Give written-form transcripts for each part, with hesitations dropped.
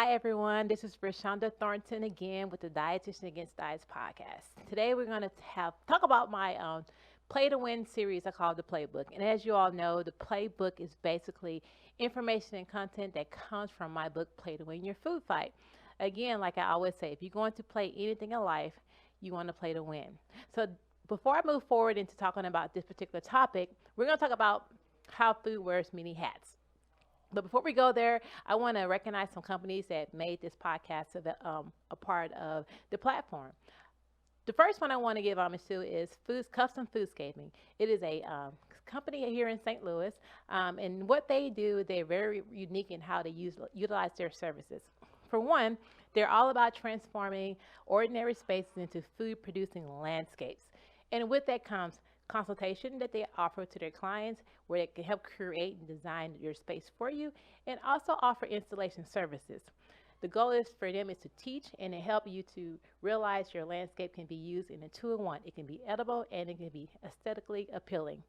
Hi, everyone. This is Rashonda Thornton again with the Dietitian Against Diets podcast. Today, we're going to talk about my Play to Win series I call the Playbook. And as you all know, the Playbook is basically information and content that comes from my book, Play to Win Your Food Fight. Again, like I always say, if you're going to play anything in life, you want to play to win. So, before I move forward into talking about this particular topic, we're going to talk about how food wears many hats. But before we go there, I want to recognize some companies that made this podcast a part of the platform. The first one I want to give homage to is Custom Foodscaping. It is a company here in St. Louis, and what they do, they're very unique in how they utilize their services. For one, they're all about transforming ordinary spaces into food-producing landscapes. And with that comes consultation that they offer to their clients where they can help create and design your space for you and also offer installation services. The goal is for them is to teach and to help you to realize your landscape can be used in a two-in-one. It can be edible and it can be aesthetically appealing.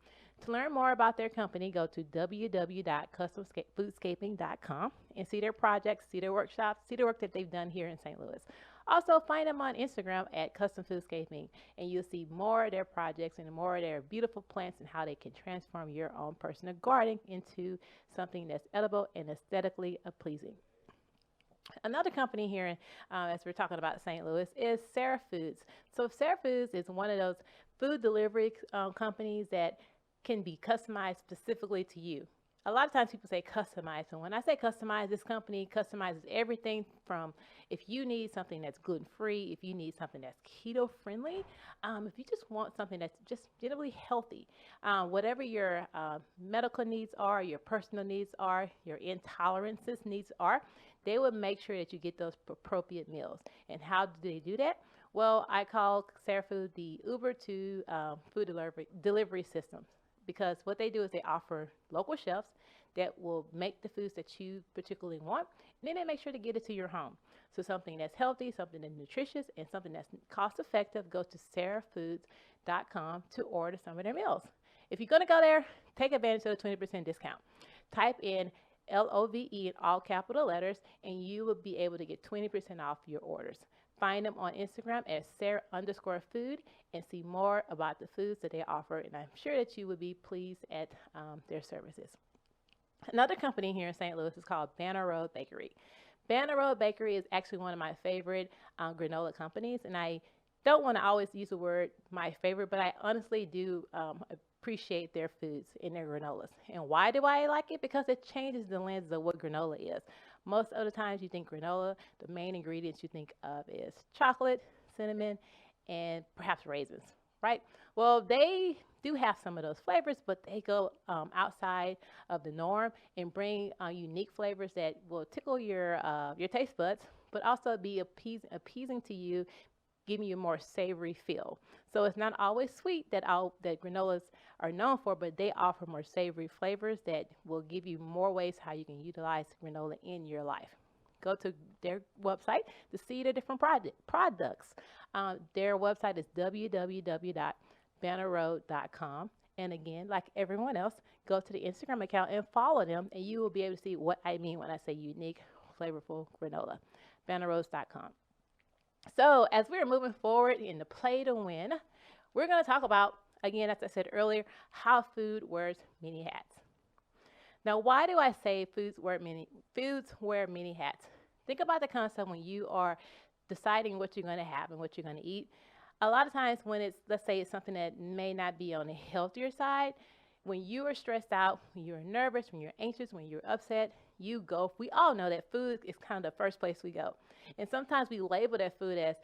To learn more about their company, go to www.customfoodscaping.com and see their projects, see their workshops, see the work that they've done here in St. Louis. Also, find them on Instagram at Custom Foodscaping, and you'll see more of their projects and more of their beautiful plants and how they can transform your own personal garden into something that's edible and aesthetically pleasing. Another company here, as we're talking about St. Louis, is Sarah Foods. So Sarah Foods is one of those food delivery companies that can be customized specifically to you. A lot of times people say customized, and when I say customized, this company customizes everything from if you need something that's gluten-free, if you need something that's keto-friendly, if you just want something that's just generally healthy, whatever your medical needs are, your personal needs are, your intolerances needs are, they will make sure that you get those appropriate meals. And how do they do that? Well, I call Sarah Food the Uber to food delivery system. Because what they do is they offer local chefs that will make the foods that you particularly want, and then they make sure to get it to your home. So something that's healthy, something that's nutritious, and something that's cost effective, go to sarahfoods.com to order some of their meals. If you're going to go there, take advantage of the 20% discount. Type in LOVE in all capital letters, and you will be able to get 20% off your orders. Find them on Instagram at Sarah_food and see more about the foods that they offer. And I'm sure that you would be pleased at their services. Another company here in St. Louis is called Banner Road Bakery. Banner Road Bakery is actually one of my favorite granola companies. And I don't want to always use the word my favorite, but I honestly do appreciate their foods and their granolas. And why do I like it? Because it changes the lens of what granola is. Most of the times you think granola, the main ingredients you think of is chocolate, cinnamon, and perhaps raisins, right? Well, they do have some of those flavors, but they go outside of the norm and bring unique flavors that will tickle your taste buds, but also be appeasing to you, giving you a more savory feel. So it's not always sweet that granolas are known for, but they offer more savory flavors that will give you more ways how you can utilize granola in your life. Go to their website to see the different products. Their website is www.bannerroad.com. And again, like everyone else, go to the Instagram account and follow them, and you will be able to see what I mean when I say unique, flavorful granola. Bannerroads.com. So as we're moving forward in the Play to Win, we're going to talk about, again, as I said earlier, how food wears many hats. Now, why do I say foods wear many hats? Think about the concept when you are deciding what you're going to have and what you're going to eat. A lot of times when let's say it's something that may not be on the healthier side, when you are stressed out, when you're nervous, when you're anxious, when you're upset, we all know that food is kind of the first place we go. And sometimes we label that food as,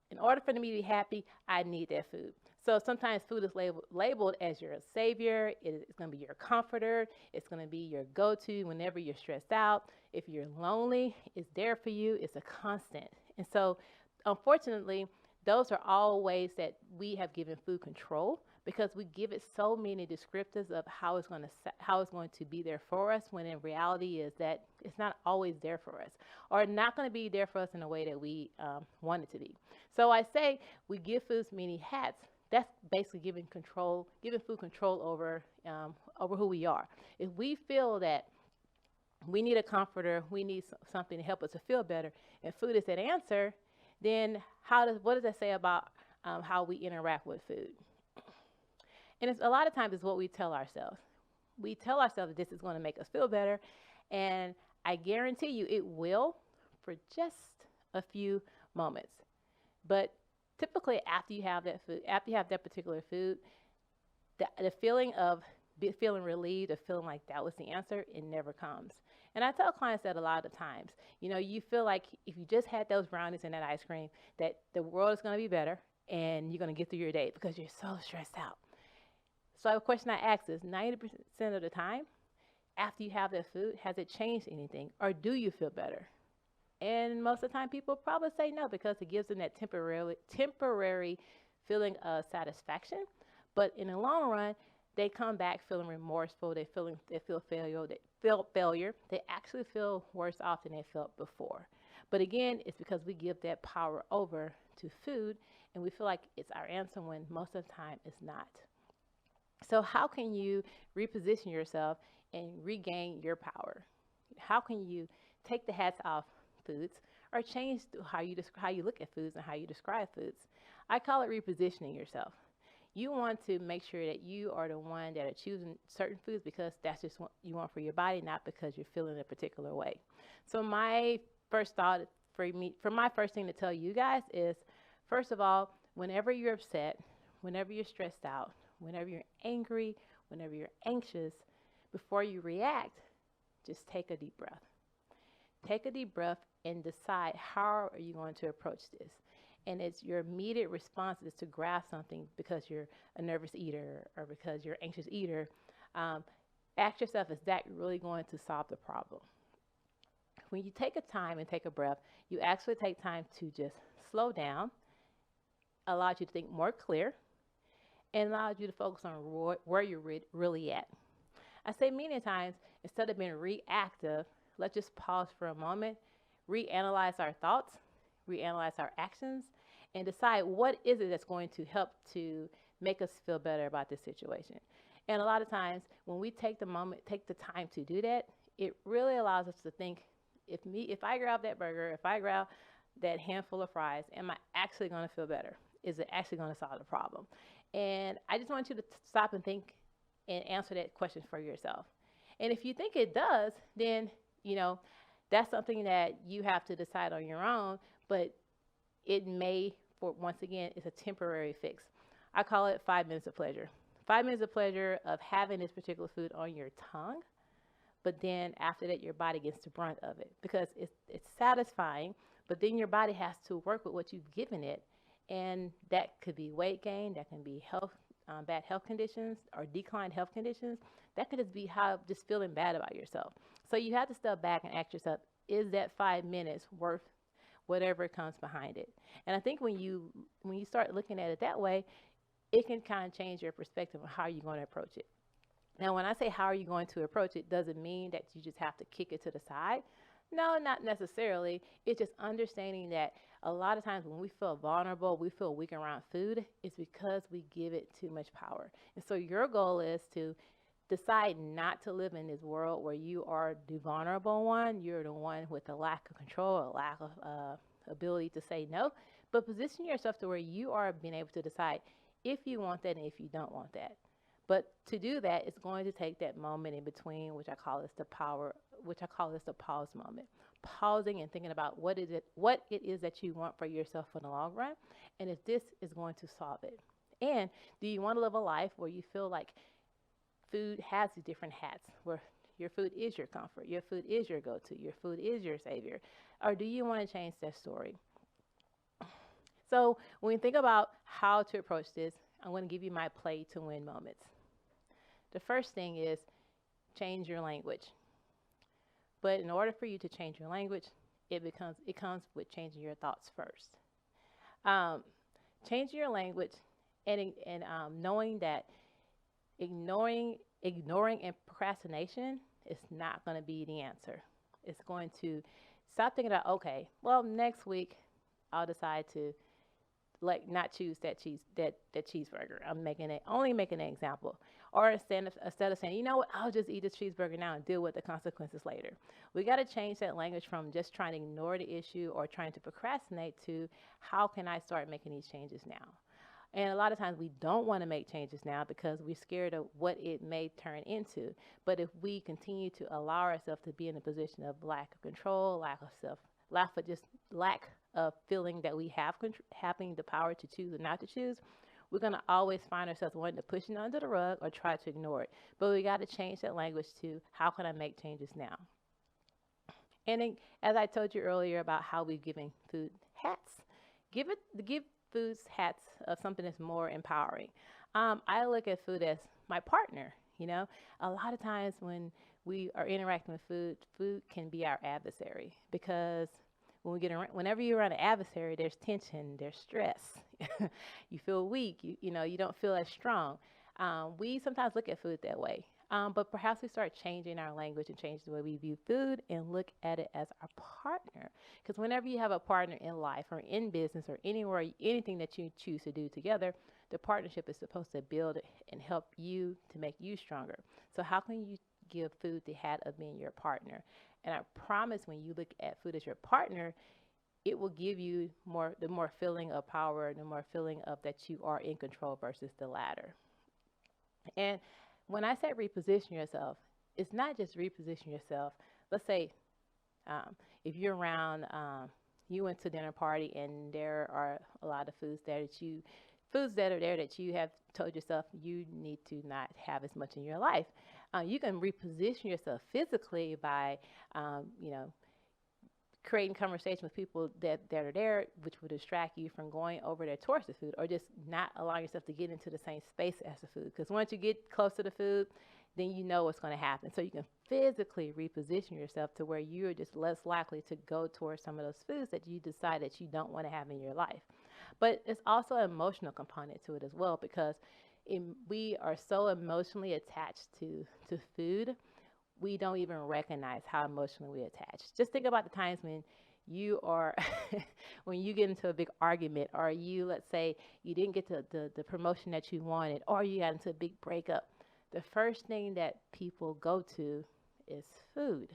in order for me to be happy, I need that food. So sometimes food is labeled as your savior. It's going to be your comforter. It's going to be your go-to whenever you're stressed out. If you're lonely, it's there for you. It's a constant. And so, unfortunately, those are all ways that we have given food control because we give it so many descriptors of how it's going to be there for us, when in reality is that it's not always there for us, or not going to be there for us in a way that we want it to be. So I say we give foods many hats. That's basically giving food control over who we are. If we feel that we need a comforter, we need something to help us to feel better, and food is that answer, then what does that say about how we interact with food? And it's a lot of times it's what we tell ourselves. We tell ourselves that this is going to make us feel better, and I guarantee you it will for just a few moments. But typically, after you have that food, after you have that particular food, the feeling of feeling relieved or feeling like that was the answer, it never comes. And I tell clients that a lot of times. You know, you feel like if you just had those brownies and that ice cream, that the world is going to be better and you're going to get through your day because you're so stressed out. So the question I ask is 90% of the time, after you have that food, has it changed anything or do you feel better? And most of the time, people probably say no because it gives them that temporary feeling of satisfaction. But in the long run, they come back feeling remorseful. They feel failure. They actually feel worse off than they felt before. But again, it's because we give that power over to food, and we feel like it's our answer when most of the time it's not. So how can you reposition yourself and regain your power? How can you take the hats off foods or change how you look at foods and how you describe foods? I call it repositioning yourself. You want to make sure that you are the one that are choosing certain foods because that's just what you want for your body, not because you're feeling a particular way. So my first thought for my first thing to tell you guys is, first of all, whenever you're upset, whenever you're stressed out, whenever you're angry, whenever you're anxious, before you react, just take a deep breath. Take a deep breath and decide how are you going to approach this. And it's your immediate response is to grab something because you're a nervous eater or because you're an anxious eater. Ask yourself, is that really going to solve the problem? When you take a time and take a breath, you actually take time to just slow down, allows you to think more clear, and allows you to focus on where you're really at. I say many times, instead of being reactive, let's just pause for a moment, reanalyze our thoughts, reanalyze our actions, and decide what is it that's going to help to make us feel better about this situation. And a lot of times, when we take the time to do that, it really allows us to think, if I grab that burger, if I grab that handful of fries, am I actually going to feel better? Is it actually going to solve the problem? And I just want you to stop and think and answer that question for yourself. And if you think it does, then, that's something that you have to decide on your own, but it may, once again, it's a temporary fix. I call it 5 minutes of pleasure. 5 minutes of pleasure of having this particular food on your tongue, but then after that, your body gets the brunt of it because it's satisfying, but then your body has to work with what you've given it. And that could be weight gain, that can be bad health conditions or declined health conditions. That could just be just feeling bad about yourself. So you have to step back and ask yourself, is that 5 minutes worth whatever comes behind it? And I think when you start looking at it that way, it can kind of change your perspective on how you're going to approach it. Now, when I say how are you going to approach it, doesn't mean that you just have to kick it to the side. No, not necessarily. It's just understanding that a lot of times when we feel vulnerable, we feel weak around food, it's because we give it too much power. And so your goal is to decide not to live in this world where you are the vulnerable one. You're the one with a lack of control, a lack of ability to say no. But position yourself to where you are being able to decide if you want that and if you don't want that. But to do that, it's going to take that moment in between, which I call this the pause moment. Pausing and thinking about what it is that you want for yourself in the long run, and if this is going to solve it. And do you want to live a life where you feel like food has these different hats, where your food is your comfort, your food is your go-to, your food is your savior? Or do you want to change that story? So when we think about how to approach this, I'm going to give you my play to win moments. The first thing is change your language. But in order for you to change your language, it comes with changing your thoughts first. Changing your language and knowing that ignoring and procrastination is not going to be the answer. It's going to stop thinking about, okay, well, next week I'll decide to like not choose that cheeseburger. I'm only making an example. Or instead of saying, you know what, I'll just eat this cheeseburger now and deal with the consequences later. We got to change that language from just trying to ignore the issue or trying to procrastinate to how can I start making these changes now? And a lot of times we don't want to make changes now because we're scared of what it may turn into. But if we continue to allow ourselves to be in a position of lack of control, lack of feeling that we have having the power to choose or not to choose, we're going to always find ourselves wanting to push it under the rug or try to ignore it. But we got to change that language to how can I make changes now? And then, as I told you earlier about how we're giving food hats, give foods hats of something that's more empowering. I look at food as my partner. You know, a lot of times when we are interacting with food, food can be our adversary because whenever you're around an adversary, there's tension, there's stress. You feel weak. You don't feel as strong. We sometimes look at food that way. But perhaps we start changing our language and change the way we view food and look at it as our partner. Because whenever you have a partner in life or in business or anywhere, anything that you choose to do together, the partnership is supposed to build and help you to make you stronger. So how can you give food the hat of being your partner? And I promise when you look at food as your partner, it will give you the more feeling of power, the more feeling of that you are in control versus the latter. And when I say reposition yourself, it's not just reposition yourself. Let's say if you're around, you went to a dinner party and there are a lot of foods that are there that you have told yourself you need to not have as much in your life. You can reposition yourself physically by, creating conversation with people that are there, which will distract you from going over there towards the food, or just not allowing yourself to get into the same space as the food. Because once you get close to the food, then you know what's going to happen. So you can physically reposition yourself to where you're just less likely to go towards some of those foods that you decide that you don't want to have in your life. But it's also an emotional component to it as well, because we are so emotionally attached to food, we don't even recognize how emotionally we attach. Just think about the times when you are, when you get into a big argument, or let's say you didn't get the promotion that you wanted, or you got into a big breakup. The first thing that people go to is food.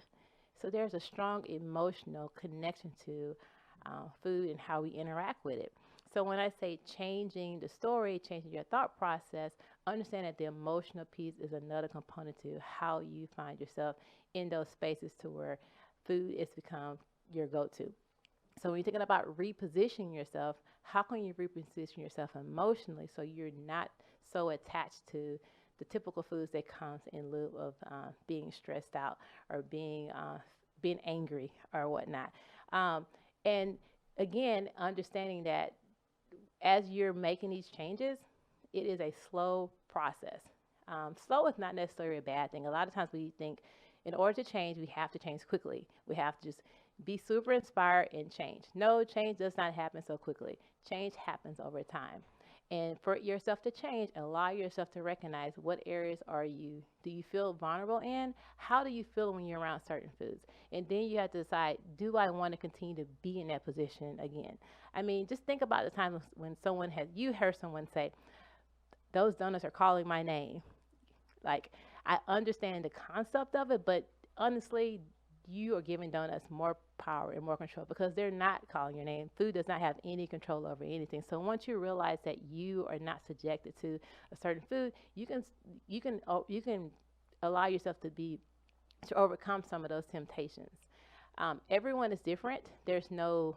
So there's a strong emotional connection to food and how we interact with it. So when I say changing the story, changing your thought process, understand that the emotional piece is another component to how you find yourself in those spaces to where food has become your go-to. So when you're thinking about repositioning yourself, how can you reposition yourself emotionally so you're not so attached to the typical foods that comes in lieu of being stressed out or being angry or whatnot. And again, understanding that as you're making these changes, it is a slow process. Slow is not necessarily a bad thing. A lot of times we think in order to change, we have to change quickly. We have to just be super inspired and change. No, change does not happen so quickly. Change happens over time. And for yourself to change, allow yourself to recognize what areas do you feel vulnerable in? How do you feel when you're around certain foods? And then you have to decide, do I want to continue to be in that position again? I mean, just think about the times when you heard someone say, those donuts are calling my name. Like, I understand the concept of it, but honestly, you are giving donuts more power and more control because they're not calling your name. Food does not have any control over anything. So once you realize that you are not subjected to a certain food, you can allow yourself to overcome some of those temptations. Everyone is different. There's no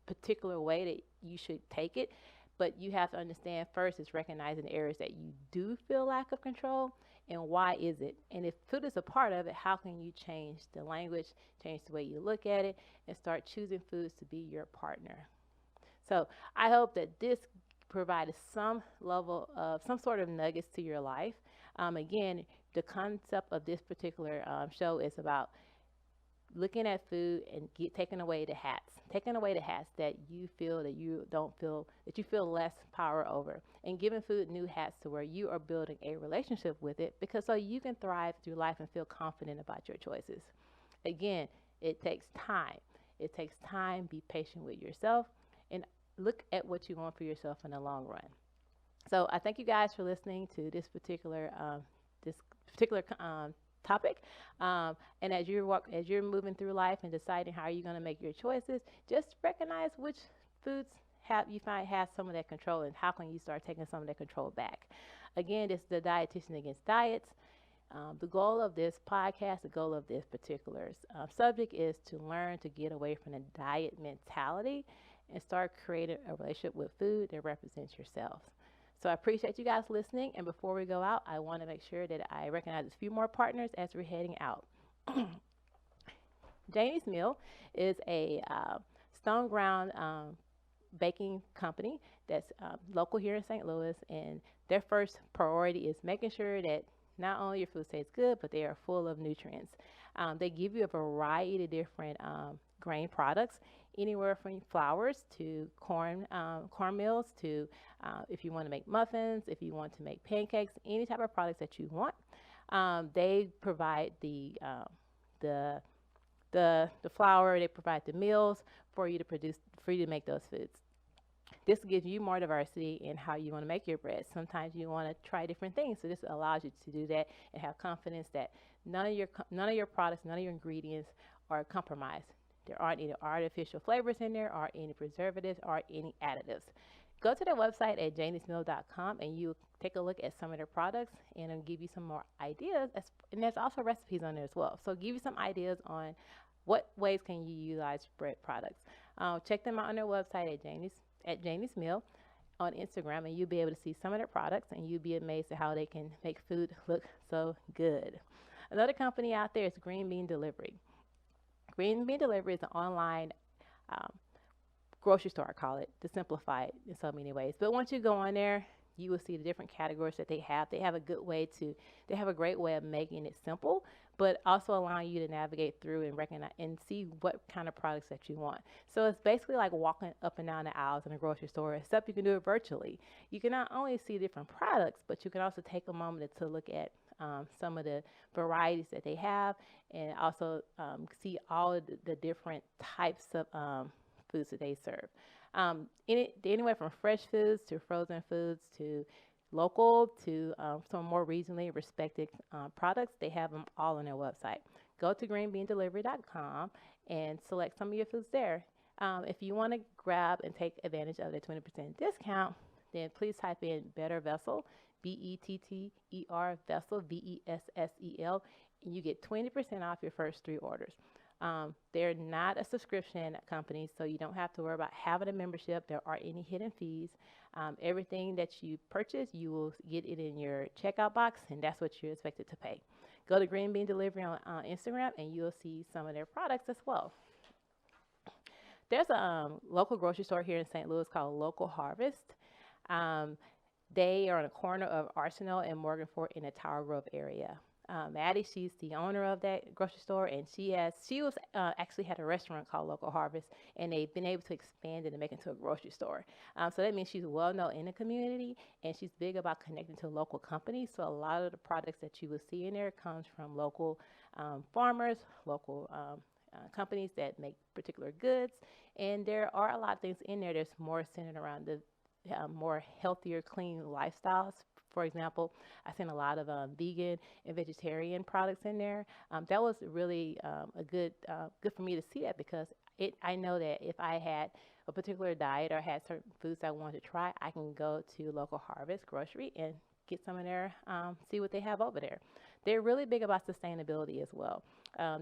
particular way that you should take it, but you have to understand first is recognizing the areas that you do feel lack of control. And why is it? And if food is a part of it, how can you change the language, change the way you look at it, and start choosing foods to be your partner? So I hope that this provided some sort of nuggets to your life. Again, the concept of this particular show is about looking at food and taking away the hats that you feel that you feel less power over, and giving food new hats to where you are building a relationship with it, because so you can thrive through life and feel confident about your choices. Again, it takes time. Be patient with yourself, and look at what you want for yourself in the long run. So I thank you guys for listening to this particular topic. And as you're moving through life and deciding how you're going to make your choices, just recognize which foods you find have some of that control, and how can you start taking some of that control back. Again, this is the Dietitian Against Diets. The goal of this podcast, the goal of this particular subject is to learn to get away from the diet mentality and start creating a relationship with food that represents yourselves. So I appreciate you guys listening. And before we go out, I want to make sure that I recognize a few more partners as we're heading out. Janie's Mill is a stone ground baking company that's local here in St. Louis. And their first priority is making sure that not only your food tastes good, but they are full of nutrients. They give you a variety of different grain products, anywhere from flours to cornmeals to if you want to make muffins, if you want to make pancakes, any type of products that you want. They provide the flour, they provide the meals for you to make those foods. This gives you more diversity in how you want to make your bread. Sometimes you want to try different things, so this allows you to do that and have confidence that none of your products, none of your ingredients are compromised. There aren't any artificial flavors in there, or any preservatives, or any additives. Go to their website at janiesmill.com and you take a look at some of their products, and it'll give you some more ideas. And there's also recipes on there as well. So give you some ideas on what ways can you utilize bread products. Check them out on their website at Janie's Mill on Instagram, and you'll be able to see some of their products, and you'll be amazed at how they can make food look so good. Another company out there is Green Bean Delivery. Green Bean Delivery is an online grocery store, I call it, to simplify it in so many ways. But once you go on there, you will see the different categories that they have. They have a great way of making it simple, but also allowing you to navigate through and recognize and see what kind of products that you want. So it's basically like walking up and down the aisles in a grocery store, except you can do it virtually. You can not only see different products, but you can also take a moment to look at some of the varieties that they have, and also see all of the different types of foods that they serve. Anywhere from fresh foods to frozen foods to local to some more regionally respected products. They have them all on their website. Go to greenbeandelivery.com and select some of your foods there. If you want to grab and take advantage of the 20% discount, then please type in Better Vessel, BETTER Vessel, VESSEL, and you get 20% off your first 3 orders. They're not a subscription company, so you don't have to worry about having a membership. There aren't any hidden fees. Everything that you purchase, you will get it in your checkout box, and that's what you're expected to pay. Go to Green Bean Delivery on Instagram, and you'll see some of their products as well. There's a local grocery store here in St. Louis called Local Harvest. They are on the corner of Arsenal and Morgan Fort in the Tower Grove area. Maddie, she's the owner of that grocery store, and she actually had a restaurant called Local Harvest, and they've been able to expand it and make it into a grocery store. So that means she's well known in the community, and she's big about connecting to local companies. So a lot of the products that you will see in there comes from local farmers, local companies that make particular goods, and there are a lot of things in there that's more centered around the more healthier, clean lifestyles. For example, I seen a lot of vegan and vegetarian products in there. That was really good for me to see that, because I know that if I had a particular diet or had certain foods I wanted to try, I can go to Local Harvest Grocery and get some of their, see what they have over there. They're really big about sustainability as well.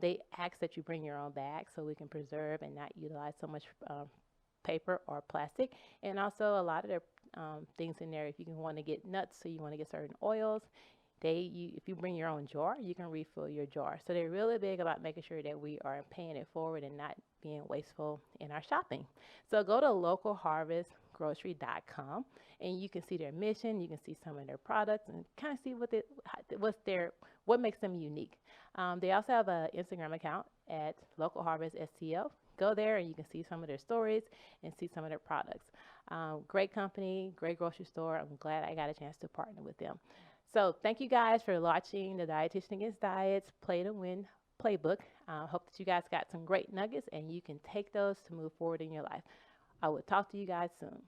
They ask that you bring your own bag so we can preserve and not utilize so much paper or plastic. And also a lot of their things in there, if you want to get nuts, so you want to get certain oils, if you bring your own jar, you can refill your jar. So they're really big about making sure that we are paying it forward and not being wasteful in our shopping. So go to localharvestgrocery.com and you can see their mission, you can see some of their products, and kind of see what makes them unique. They also have an Instagram account at localharveststl. Go there and you can see some of their stories and see some of their products. Great company, great grocery store. I'm glad I got a chance to partner with them. So thank you guys for watching the Dietitian Against Diets Play to Win Playbook. Hope that you guys got some great nuggets and you can take those to move forward in your life. I will talk to you guys soon.